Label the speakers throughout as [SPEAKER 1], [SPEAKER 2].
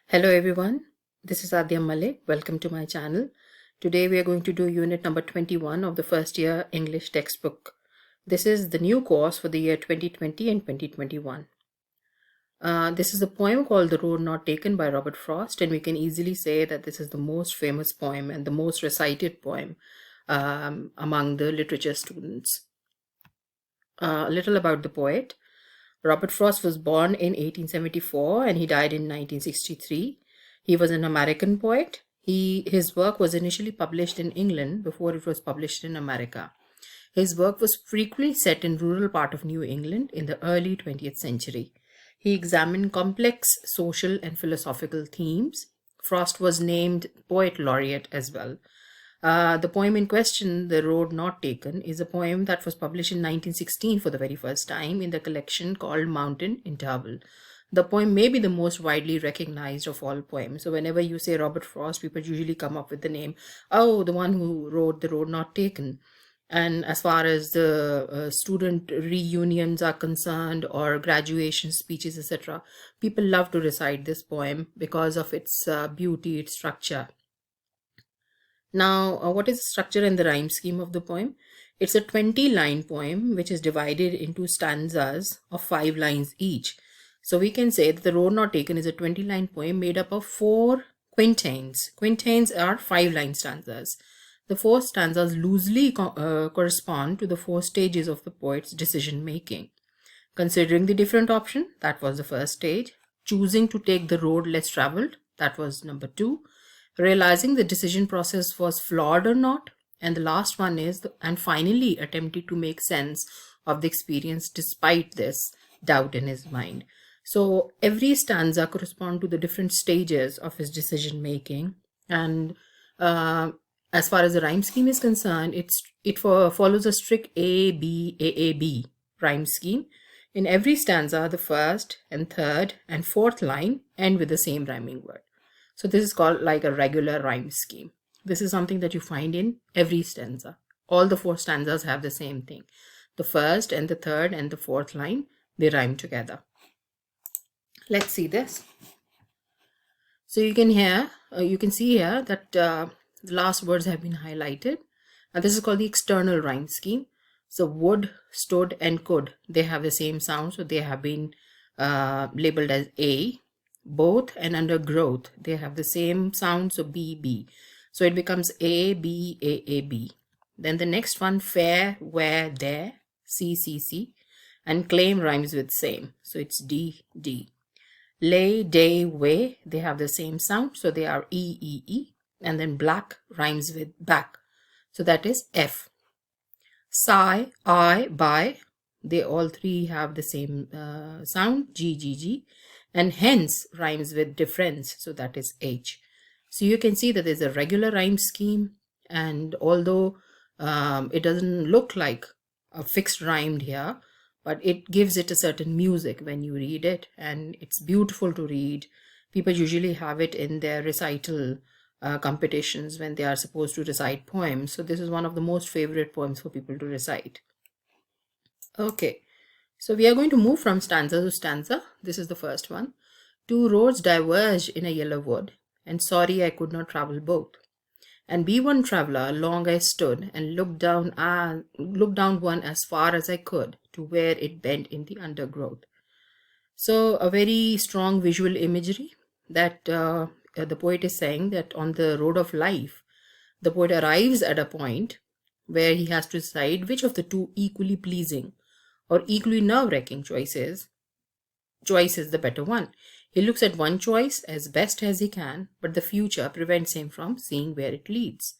[SPEAKER 1] Hello everyone, this is Adya Malik. Welcome to my channel. Today we are going to do unit number 21 of the first year English textbook. This is the new course for the year 2020 and 2021. This is a poem called The Road Not Taken by Robert Frost, and we can easily say that this is the most famous poem and the most recited poem among the literature students. A little about the poet. Robert Frost was born in 1874 and he died in 1963. He was an American poet. His work was initially published in England before it was published in America. His work was frequently set in rural part of New England in the early 20th century. He examined complex social and philosophical themes. Frost was named Poet Laureate as well. The poem in question, The Road Not Taken, is a poem that was published in 1916 for the very first time in the collection called Mountain Interval. The poem may be the most widely recognized of all poems. So whenever you say Robert Frost, people usually come up with the name, oh, the one who wrote The Road Not Taken. And as far as the student reunions are concerned or graduation speeches, etc., people love to recite this poem because of its beauty, its structure. Now, what is the structure and the rhyme scheme of the poem? It's a 20-line poem which is divided into stanzas of 5 lines each. So we can say that The Road Not Taken is a 20-line poem made up of 4 quatrains. Quatrains are 5-line stanzas. The 4 stanzas loosely correspond to the 4 stages of the poet's decision making. Considering the different option, that was the first stage. Choosing to take the road less traveled, that was number 2. Realizing the decision process was flawed or not, and the last one is and finally attempting to make sense of the experience despite this doubt in his mind. So every stanza corresponds to the different stages of his decision making, and as far as the rhyme scheme is concerned, it follows a strict A-B-A-A-B rhyme scheme. In every stanza, the first and third and fourth line end with the same rhyming word. So this is called like a regular rhyme scheme. This is something that you find in every stanza. All the 4 stanzas have the same thing. The first and the third and the fourth line, they rhyme together. Let's see this. So you can see here that the last words have been highlighted. And this is called the external rhyme scheme. So would, stood, and could, they have the same sound. So they have been labeled as A. Both and under growth, they have the same sound, so B, B. So it becomes A, B, A, A, B. Then the next one, fair, where, there, C, C, C. And claim rhymes with same, so it's D, D. Lay, day, way, they have the same sound, so they are E, E, E. And then black rhymes with back, so that is F. Sigh, I, by, they all 3 have the same sound, G, G, G. And hence rhymes with difference, so that is H. So you can see that there's a regular rhyme scheme, and although it doesn't look like a fixed rhymed here, but it gives it a certain music when you read it, and it's beautiful to read. People usually have it in their recital competitions when they are supposed to recite poems. So this is one of the most favorite poems for people to recite. Okay. So we are going to move from stanza to stanza. This is the first one. 2 roads diverged in a yellow wood, and sorry I could not travel both. And be one traveler, long I stood, and looked down one as far as I could, to where it bent in the undergrowth. So a very strong visual imagery that the poet is saying that on the road of life, the poet arrives at a point where he has to decide which of the 2 equally pleasing or equally nerve-wracking choice is the better one. He looks at one choice as best as he can, but the future prevents him from seeing where it leads.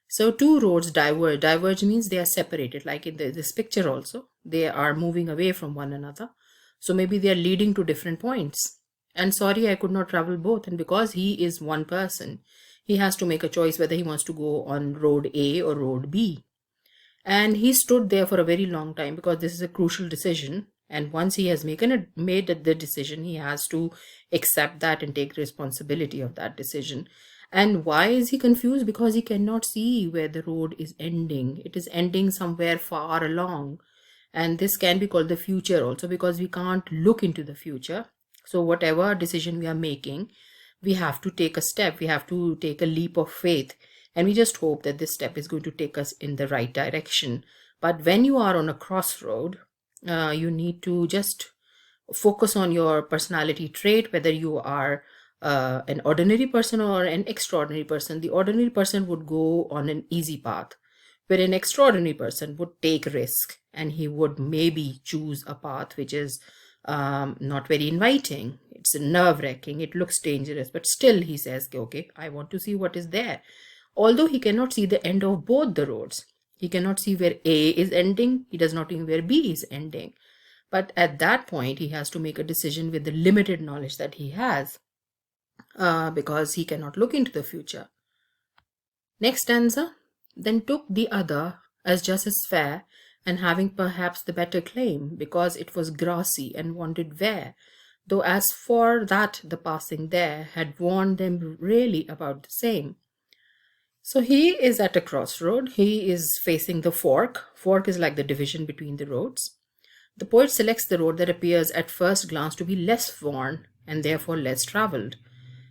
[SPEAKER 1] So 2 roads diverge. Diverge means they are separated, like in this picture also. They are moving away from one another. So maybe they are leading to different points. And sorry, I could not travel both. And because he is one person, he has to make a choice whether he wants to go on road A or road B. And he stood there for a very long time because this is a crucial decision. And once he has made the decision, he has to accept that and take responsibility of that decision. And why is he confused? Because he cannot see where the road is ending. It is ending somewhere far along. And this can be called the future also, because we can't look into the future. So whatever decision we are making, we have to take a step, we have to take a leap of faith, and we just hope that this step is going to take us in the right direction. But when you are on a crossroad, you need to just focus on your personality trait, whether you are an ordinary person or an extraordinary person. The ordinary person would go on an easy path, where an extraordinary person would take risk, and he would maybe choose a path which is not very inviting. It's nerve-wracking, it looks dangerous, but still he says, okay, I want to see what is there. Although he cannot see the end of both the roads, he cannot see where A is ending, he does not know where B is ending. But at that point, he has to make a decision with the limited knowledge that he has, because he cannot look into the future. Next stanza. Then took the other as just as fair, and having perhaps the better claim, because it was grassy and wanted wear, though as for that the passing there had warned them really about the same. So he is at a crossroad. He is facing the fork. Fork is like the division between the roads. The poet selects the road that appears at first glance to be less worn and therefore less traveled.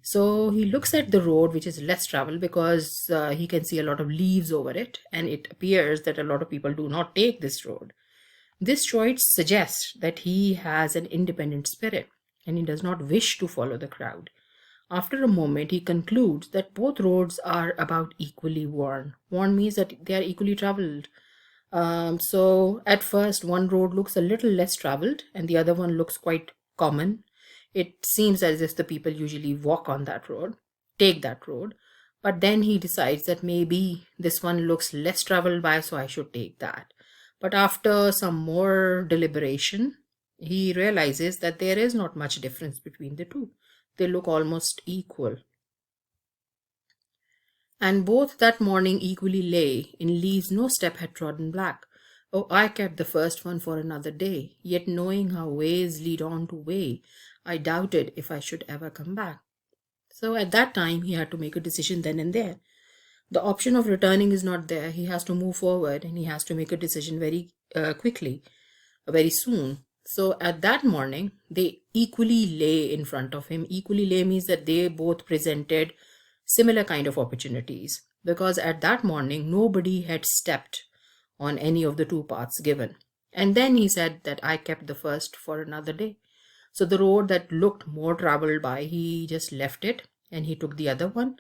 [SPEAKER 1] So he looks at the road which is less traveled because he can see a lot of leaves over it, and it appears that a lot of people do not take this road. This choice suggests that he has an independent spirit and he does not wish to follow the crowd. After a moment, he concludes that both roads are about equally worn. Worn means that they are equally traveled. So at first, one road looks a little less traveled and the other one looks quite common. It seems as if the people usually walk on that road, take that road. But then he decides that maybe this one looks less traveled by, so I should take that. But after some more deliberation, he realizes that there is not much difference between the two. They look almost equal. And both that morning equally lay in leaves no step had trodden black. Oh, I kept the first one for another day, yet knowing how ways lead on to way, I doubted if I should ever come back. So at that time, he had to make a decision then and there. The option of returning is not there. He has to move forward and he has to make a decision very quickly, very soon. So at that morning, they equally lay in front of him. Equally lay means that they both presented similar kind of opportunities, because at that morning, nobody had stepped on any of the two paths given. And then he said that I kept the first for another day. So the road that looked more traveled by, he just left it and he took the other one.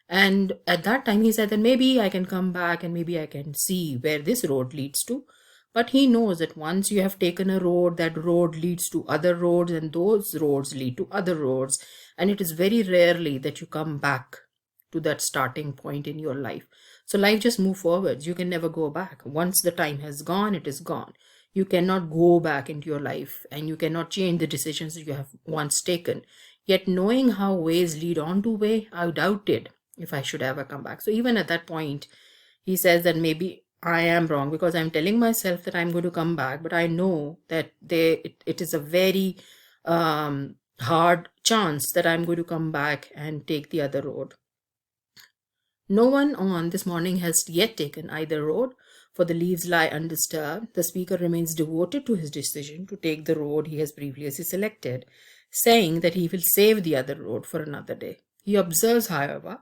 [SPEAKER 1] And at that time, he said that maybe I can come back and maybe I can see where this road leads to. But he knows that once you have taken a road, that road leads to other roads and those roads lead to other roads. And it is very rarely that you come back to that starting point in your life. So life just moves forwards. You can never go back. Once the time has gone, it is gone. You cannot go back into your life and you cannot change the decisions that you have once taken. Yet knowing how ways lead on to way, I doubted if I should ever come back. So even at that point, he says that maybe I am wrong because I'm telling myself that I'm going to come back, but I know that it is a very hard chance that I'm going to come back and take the other road. No one on this morning has yet taken either road, for the leaves lie undisturbed. The speaker remains devoted to his decision to take the road he has previously selected, saying that he will save the other road for another day. He observes, however,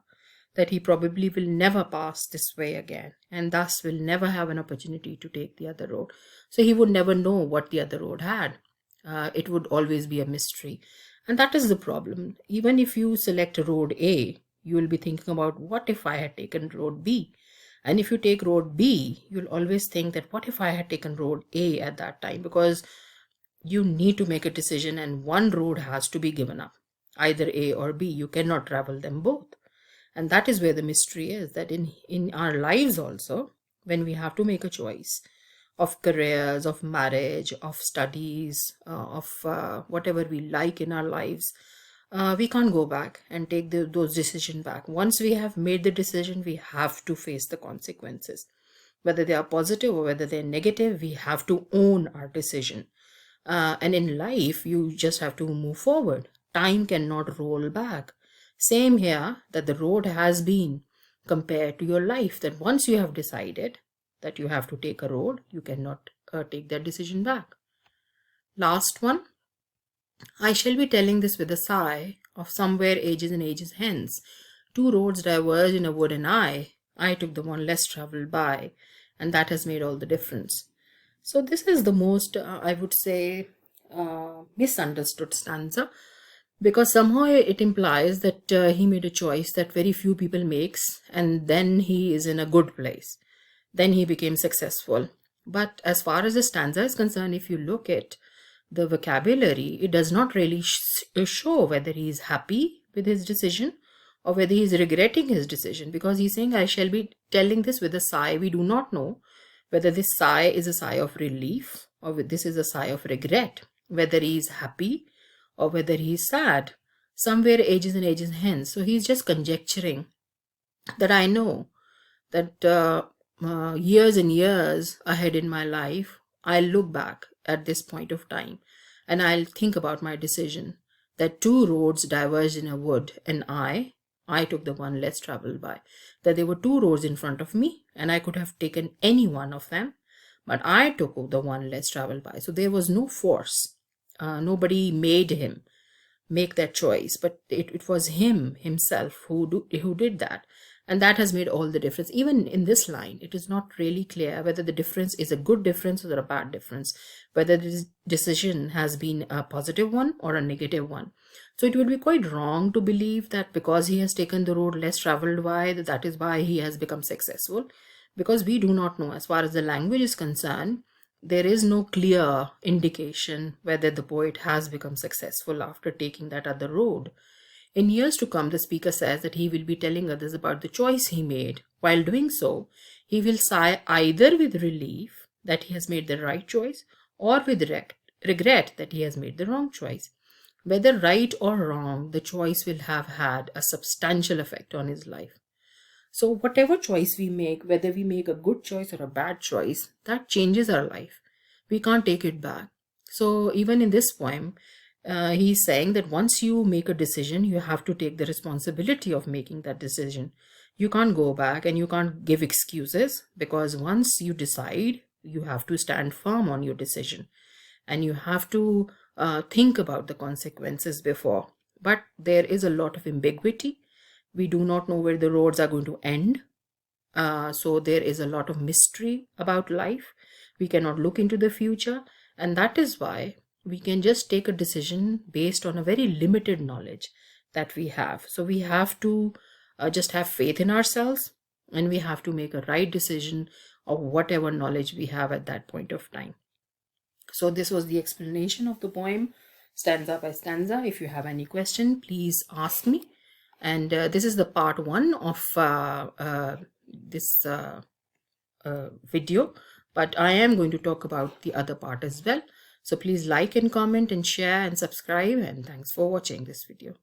[SPEAKER 1] that he probably will never pass this way again, and thus will never have an opportunity to take the other road. So he would never know what the other road had. It would always be a mystery. And that is the problem. Even if you select road A, you will be thinking about what if I had taken road B? And if you take road B, you'll always think that what if I had taken road A at that time? Because you need to make a decision and one road has to be given up, either A or B. You cannot travel them both. And that is where the mystery is, that in our lives also, when we have to make a choice of careers, of marriage, of studies, of whatever we like in our lives, we can't go back and take those decisions back. Once we have made the decision, we have to face the consequences. Whether they are positive or whether they're negative, we have to own our decision. And in life, you just have to move forward. Time cannot roll back. Same here, that the road has been compared to your life, that once you have decided that you have to take a road, you cannot take that decision back. Last one. I shall be telling this with a sigh of somewhere ages and ages hence. Two roads diverged in a wood, and I took the one less traveled by, and that has made all the difference. So this is the most, I would say, misunderstood stanza, because somehow it implies that he made a choice that very few people makes, and then he is in a good place. Then he became successful. But as far as the stanza is concerned, if you look at the vocabulary, it does not really show whether he is happy with his decision or whether he is regretting his decision, because he's saying, I shall be telling this with a sigh. We do not know whether this sigh is a sigh of relief or this is a sigh of regret, whether he is happy or whether he is sad, somewhere ages and ages hence. So he's just conjecturing that I know that years and years ahead in my life, I'll look back at this point of time and I'll think about my decision that two roads diverged in a wood, and I took the one less traveled by. That there were two roads in front of me and I could have taken any one of them, but I took the one less traveled by. So there was no force. Nobody made him make that choice, but it was himself who did that. And that has made all the difference. Even in this line, it is not really clear whether the difference is a good difference or a bad difference, whether this decision has been a positive one or a negative one. So it would be quite wrong to believe that because he has taken the road less traveled by, that is why he has become successful, because we do not know. As far as the language is concerned, there is no clear indication whether the poet has become successful after taking that other road. In years to come, the speaker says that he will be telling others about the choice he made. While doing so, he will sigh either with relief that he has made the right choice or with regret that he has made the wrong choice. Whether right or wrong, the choice will have had a substantial effect on his life. So whatever choice we make, whether we make a good choice or a bad choice, that changes our life. We can't take it back. So even in this poem, he's saying that once you make a decision, you have to take the responsibility of making that decision. You can't go back and you can't give excuses, because once you decide, you have to stand firm on your decision and you have to think about the consequences before. But there is a lot of ambiguity. We do not know where the roads are going to end. So there is a lot of mystery about life. We cannot look into the future, and that is why we can just take a decision based on a very limited knowledge that we have. So we have to just have faith in ourselves, and we have to make a right decision of whatever knowledge we have at that point of time. So this was the explanation of the poem, stanza by stanza. If you have any question, please ask me. And this is the part 1 of this video, but I am going to talk about the other part as well. So please like and comment and share and subscribe, and thanks for watching this video.